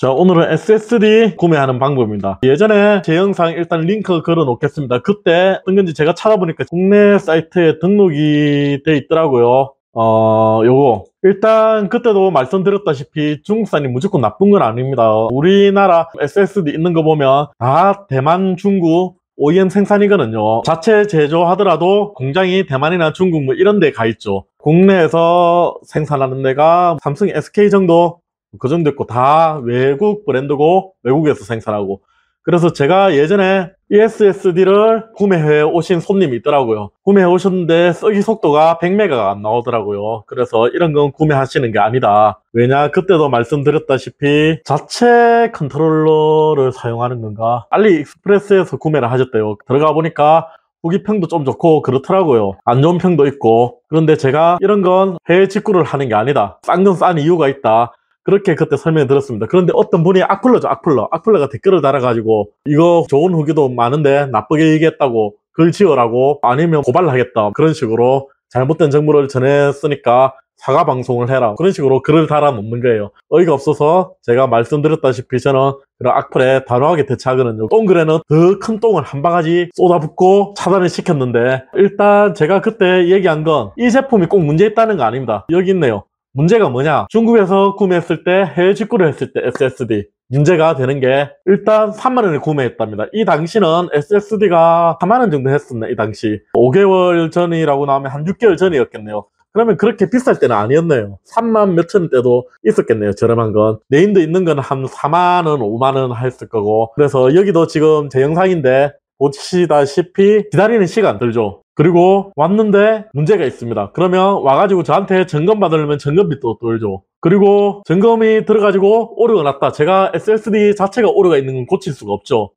자, 오늘은 SSD 구매하는 방법입니다. 예전에 제 영상 일단 링크 걸어 놓겠습니다. 그때 어떤 건지 제가 찾아보니까 국내 사이트에 등록이 돼 있더라고요. 요거 일단 그때도 말씀드렸다시피 중국산이 무조건 나쁜 건 아닙니다. 우리나라 SSD 있는 거 보면 다 대만, 중국 OEM 생산이거든요. 자체 제조하더라도 공장이 대만이나 중국 뭐 이런 데 가 있죠. 국내에서 생산하는 데가 삼성, SK 정도 그 정도 있고 다 외국 브랜드고 외국에서 생산하고. 그래서 제가 예전에 ESSD를 구매해 오신 손님이 있더라고요. 구매해 오셨는데 쓰기 속도가 100메가가 안 나오더라고요. 그래서 이런 건 구매하시는 게 아니다. 왜냐, 그때도 말씀드렸다시피 자체 컨트롤러를 사용하는 건가, 알리익스프레스에서 구매를 하셨대요. 들어가 보니까 후기평도 좀 좋고 그렇더라고요. 안 좋은 평도 있고. 그런데 제가 이런 건 해외 직구를 하는 게 아니다, 싼 건 싼 이유가 있다, 그렇게 그때 설명을 들었습니다. 그런데 어떤 분이 악플러죠, 악플러가 댓글을 달아가지고 이거 좋은 후기도 많은데 나쁘게 얘기했다고 글 지어라고, 아니면 고발을 하겠다, 그런 식으로 잘못된 정보를 전했으니까 사과 방송을 해라, 그런 식으로 글을 달아놓는 거예요. 어이가 없어서 제가 말씀드렸다시피 저는 그런 악플에 단호하게 대처하거든요. 똥글에는 더 큰 똥을 한 바가지 쏟아붓고 차단을 시켰는데, 일단 제가 그때 얘기한 건 이 제품이 꼭 문제 있다는 거 아닙니다. 여기 있네요. 문제가 뭐냐, 중국에서 구매했을 때, 해외 직구를 했을 때 SSD 문제가 되는 게, 일단 3만원에 구매했답니다. 이 당시는 SSD가 4만원 정도 했었네. 이 당시 5개월 전이라고 나오면 한 6개월 전이었겠네요. 그러면 그렇게 비쌀 때는 아니었네요. 3만 몇천 때도 있었겠네요, 저렴한 건. 네임드 있는 건 한 4만원, 5만원 했을 거고. 그래서 여기도 지금 제 영상인데 보시다시피 기다리는 시간 들죠. 그리고 왔는데 문제가 있습니다. 그러면 와가지고 저한테 점검 받으려면 점검비 또 들죠. 그리고 점검이 들어가지고 오류가 났다, 제가 SSD 자체가 오류가 있는 건 고칠 수가 없죠.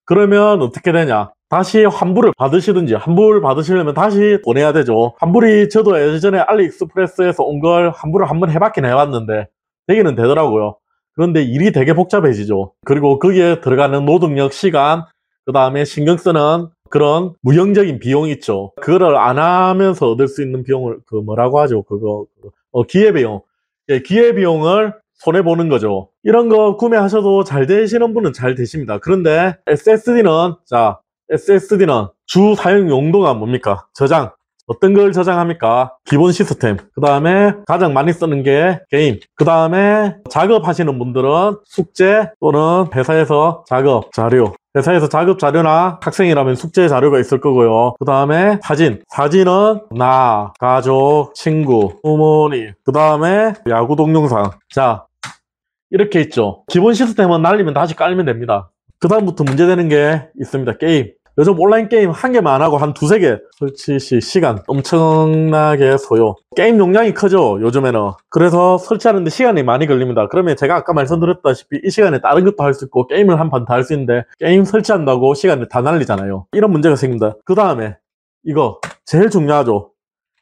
그러면 어떻게 되냐, 다시 환불을 받으시든지, 환불 받으시려면 다시 보내야 되죠. 환불이 저도 예전에 알리익스프레스에서 온 걸 환불을 한번 해봤긴 해봤는데 되기는 되더라고요. 그런데 일이 되게 복잡해지죠. 그리고 거기에 들어가는 노동력, 시간, 그 다음에 신경 쓰는 그런 무형적인 비용이 있죠. 그거를 안 하면서 얻을 수 있는 비용을 뭐라고 하죠, 그거 기회비용. 예, 기회비용을 손해보는 거죠. 이런 거 구매하셔도 잘 되시는 분은 잘 되십니다. 그런데 SSD는 주 사용 용도가 뭡니까? 저장. 어떤 걸 저장합니까? 기본 시스템. 그 다음에 가장 많이 쓰는 게 게임. 그 다음에 작업하시는 분들은 숙제 또는 회사에서 작업 자료. 회사에서 작업 자료나 학생이라면 숙제 자료가 있을 거고요. 그 다음에 사진은 나, 가족, 친구, 부모님. 그 다음에 야구 동영상. 자, 이렇게 있죠. 기본 시스템은 날리면 다시 깔면 됩니다. 그 다음부터 문제되는 게 있습니다. 게임. 요즘 온라인 게임 한 개만 안 하고 한 두세 개 설치 시 시간 엄청나게 소요. 게임 용량이 크죠, 요즘에는. 그래서 설치하는데 시간이 많이 걸립니다. 그러면 제가 아까 말씀드렸다시피 이 시간에 다른 것도 할 수 있고 게임을 한 판 다 할 수 있는데, 게임 설치한다고 시간을 다 날리잖아요. 이런 문제가 생깁니다. 그 다음에 이거 제일 중요하죠.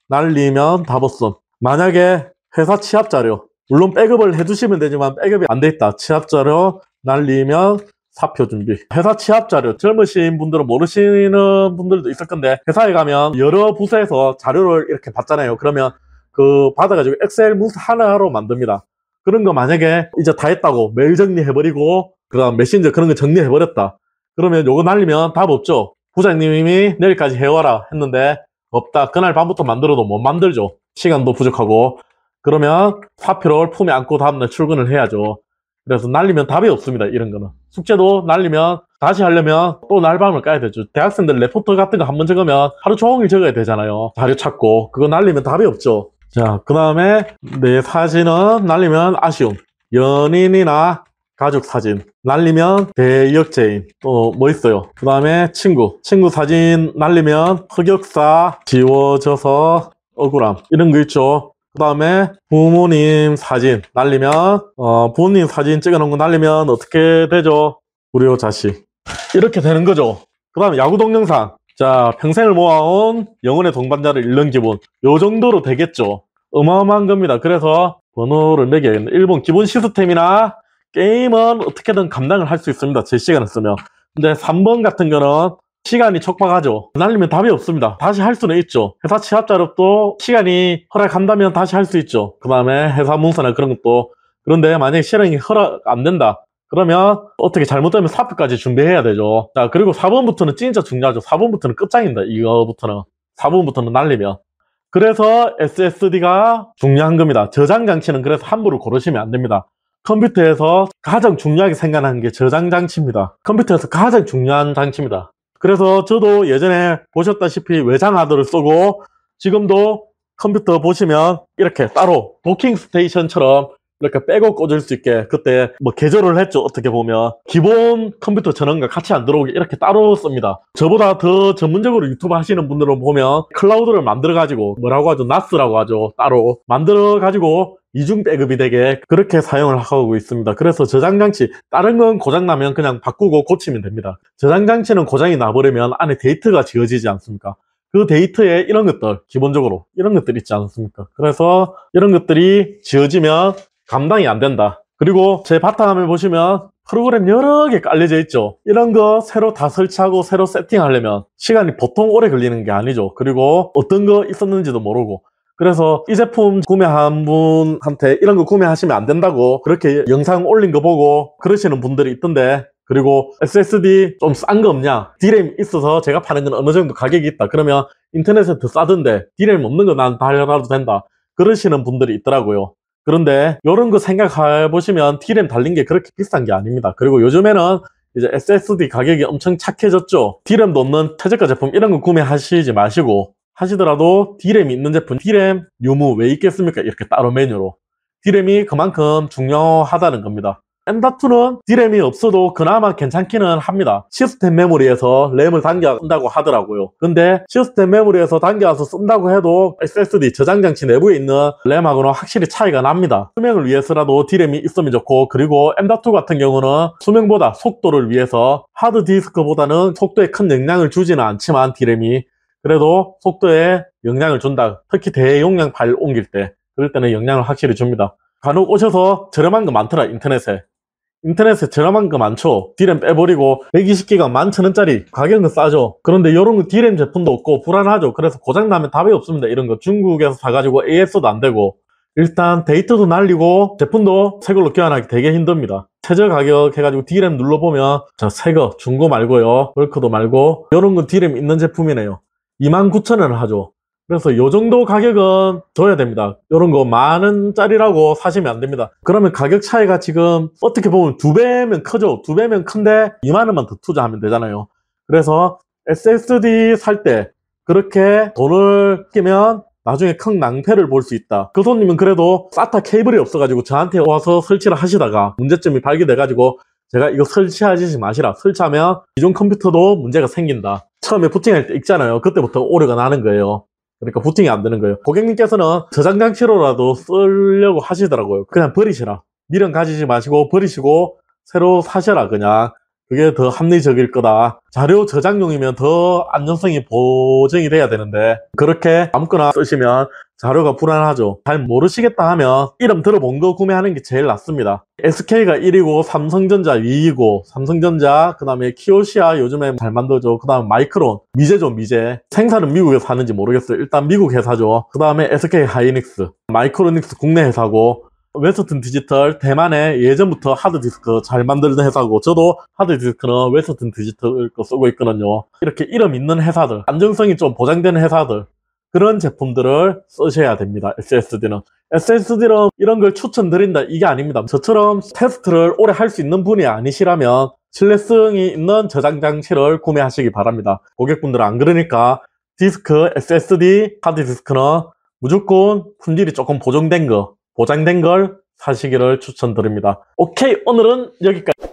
날리면 답없음. 만약에 회사 취합 자료, 물론 백업을 해두시면 되지만 백업이 안 돼 있다, 취합 자료 날리면 사표 준비. 회사 취합 자료, 젊으신 분들은 모르시는 분들도 있을 건데, 회사에 가면 여러 부서에서 자료를 이렇게 받잖아요. 그러면 그 받아가지고 엑셀 문서 하나로 만듭니다. 그런 거 만약에 이제 다 했다고 메일 정리해버리고 그 다음 메신저 그런 거 정리해버렸다, 그러면 요거 날리면 답 없죠. 부장님이 내일까지 해와라 했는데 없다, 그날 밤부터 만들어도 못 만들죠. 시간도 부족하고. 그러면 사표를 품에 안고 다음날 출근을 해야죠. 그래서 날리면 답이 없습니다, 이런 거는. 숙제도 날리면 다시 하려면 또 날밤을 까야 되죠. 대학생들 레포트 같은 거 한번 적으면 하루 종일 적어야 되잖아요. 자료 찾고. 그거 날리면 답이 없죠. 자, 그 다음에 내 사진은 날리면 아쉬움. 연인이나 가족 사진 날리면 대역죄인. 또 뭐 있어요? 그 다음에 친구 사진 날리면 흑역사, 지워져서 억울함, 이런 거 있죠. 그 다음에 부모님 사진 날리면 부모님 사진 찍어놓은 거 날리면 어떻게 되죠? 우리 자식. 이렇게 되는 거죠. 그 다음에 야구 동영상. 자, 평생을 모아온 영혼의 동반자를 잃는 기분. 요 정도로 되겠죠. 어마어마한 겁니다. 그래서 번호를 매겨야겠네. 일본 기본 시스템이나 게임은 어떻게든 감당을 할 수 있습니다, 제 시간을 쓰면. 근데 3번 같은 거는 시간이 촉박하죠. 날리면 답이 없습니다. 다시 할 수는 있죠. 회사 취합 자료도 시간이 허락한다면 다시 할 수 있죠. 그 다음에 회사 문서나 그런 것도. 그런데 만약에 시간이 허락 안 된다, 그러면 어떻게 잘못되면 사표까지 준비해야 되죠. 자, 그리고 4번부터는 진짜 중요하죠. 4번부터는 끝장입니다. 이거부터는. 4번부터는 날리면. 그래서 SSD가 중요한 겁니다. 저장 장치는 그래서 함부로 고르시면 안 됩니다. 컴퓨터에서 가장 중요하게 생각하는 게 저장 장치입니다. 컴퓨터에서 가장 중요한 장치입니다. 그래서 저도 예전에 보셨다시피 외장 하드를 쓰고 지금도 컴퓨터 보시면 이렇게 따로 도킹 스테이션처럼 이렇게 빼고 꽂을 수 있게 그때 뭐 개조를 했죠. 어떻게 보면 기본 컴퓨터 전원과 같이 안 들어오게 이렇게 따로 씁니다. 저보다 더 전문적으로 유튜브 하시는 분들은 보면 클라우드를 만들어 가지고 뭐라고 하죠? NAS라고 하죠. 따로 만들어 가지고 이중 백업이 되게 그렇게 사용을 하고 있습니다. 그래서 저장장치 다른 건 고장나면 그냥 바꾸고 고치면 됩니다. 저장장치는 고장이 나버리면 안에 데이터가 지워지지 않습니까? 그 데이터에 이런 것들 기본적으로 이런 것들 있지 않습니까? 그래서 이런 것들이 지워지면 감당이 안 된다. 그리고 제 바탕화면 보시면 프로그램 여러 개 깔려져 있죠. 이런 거 새로 다 설치하고 새로 세팅하려면 시간이 보통 오래 걸리는 게 아니죠. 그리고 어떤 거 있었는지도 모르고 그래서 이 제품 구매한 분한테 이런 거 구매하시면 안 된다고 그렇게 영상 올린 거 보고 그러시는 분들이 있던데 그리고 SSD 좀 싼 거 없냐? D램 있어서 제가 파는 건 어느 정도 가격이 있다. 그러면 인터넷에 더 싸던데 D램 없는 거 난 달라도 된다. 그러시는 분들이 있더라고요. 그런데 이런 거 생각해 보시면 D램 달린 게 그렇게 비싼 게 아닙니다. 그리고 요즘에는 이제 SSD 가격이 엄청 착해졌죠. D램도 없는 최저가 제품 이런 거 구매하시지 마시고 하시더라도 D램이 있는 제품, D램 유무 왜 있겠습니까? 이렇게 따로 메뉴로 D램이 그만큼 중요하다는 겁니다. M.2는 D램이 없어도 그나마 괜찮기는 합니다. 시스템 메모리에서 램을 당겨 쓴다고 하더라고요. 근데 시스템 메모리에서 당겨서 쓴다고 해도 SSD 저장장치 내부에 있는 램하고는 확실히 차이가 납니다. 수명을 위해서라도 D램이 있으면 좋고 그리고 M.2 같은 경우는 수명보다 속도를 위해서 하드디스크보다는 속도에 큰 영향을 주지는 않지만 D램이 그래도 속도에 영향을 준다. 특히 대용량 파일 옮길 때 그럴 때는 영향을 확실히 줍니다. 간혹 오셔서 저렴한 거 많더라. 인터넷에 저렴한 거 많죠. D램 빼버리고 120기가 11,000원짜리 가격은 싸죠. 그런데 이런 거 D램 제품도 없고 불안하죠. 그래서 고장나면 답이 없습니다. 이런 거 중국에서 사가지고 AS도 안 되고 일단 데이터도 날리고 제품도 새 걸로 교환하기 되게 힘듭니다. 최저 가격 해가지고 D램 눌러보면 자 새거 중고 말고요. 벌크도 말고 이런 건 D램 있는 제품이네요. 29,000원을 하죠. 그래서 요 정도 가격은 줘야 됩니다. 이런 거 10,000원짜리라고 사시면 안 됩니다. 그러면 가격 차이가 지금 어떻게 보면 2배면 크죠. 2배면 큰데 20,000원만 더 투자하면 되잖아요. 그래서 SSD 살 때 그렇게 돈을 끼면 나중에 큰 낭패를 볼 수 있다. 그 손님은 그래도 SATA 케이블이 없어가지고 저한테 와서 설치를 하시다가 문제점이 발견돼가지고 제가 이거 설치하지 마시라. 설치하면 기존 컴퓨터도 문제가 생긴다. 처음에 부팅할 때 있잖아요. 그때부터 오류가 나는 거예요. 그러니까 부팅이 안 되는 거예요. 고객님께서는 저장장치로라도 쓰려고 하시더라고요. 그냥 버리시라. 미련 가지지 마시고 버리시고 새로 사셔라 그냥. 그게 더 합리적일 거다. 자료 저장용이면 더 안전성이 보증이 돼야 되는데 그렇게 아무거나 쓰시면 자료가 불안하죠. 잘 모르시겠다 하면 이름 들어본 거 구매하는 게 제일 낫습니다. SK가 1위고 삼성전자 2위고 삼성전자 그 다음에 키오시아 요즘에 잘 만들죠. 그 다음 마이크론 미제죠. 미제 생산은 미국에서 하는지 모르겠어요. 일단 미국 회사죠. 그 다음에 SK 하이닉스 마이크로닉스 국내 회사고 웨스턴 디지털 대만에 예전부터 하드디스크 잘 만들던 회사고 저도 하드디스크는 웨스턴 디지털 거 쓰고 있거든요. 이렇게 이름 있는 회사들 안정성이 좀 보장되는 회사들 그런 제품들을 쓰셔야 됩니다. SSD는 이런 걸 추천드린다 이게 아닙니다. 저처럼 테스트를 오래 할 수 있는 분이 아니시라면 신뢰성이 있는 저장 장치를 구매하시기 바랍니다. 고객분들은 안 그러니까 디스크 SSD 하드디스크는 무조건 품질이 조금 보장된 걸 사시기를 추천드립니다. 오케이, 오늘은 여기까지.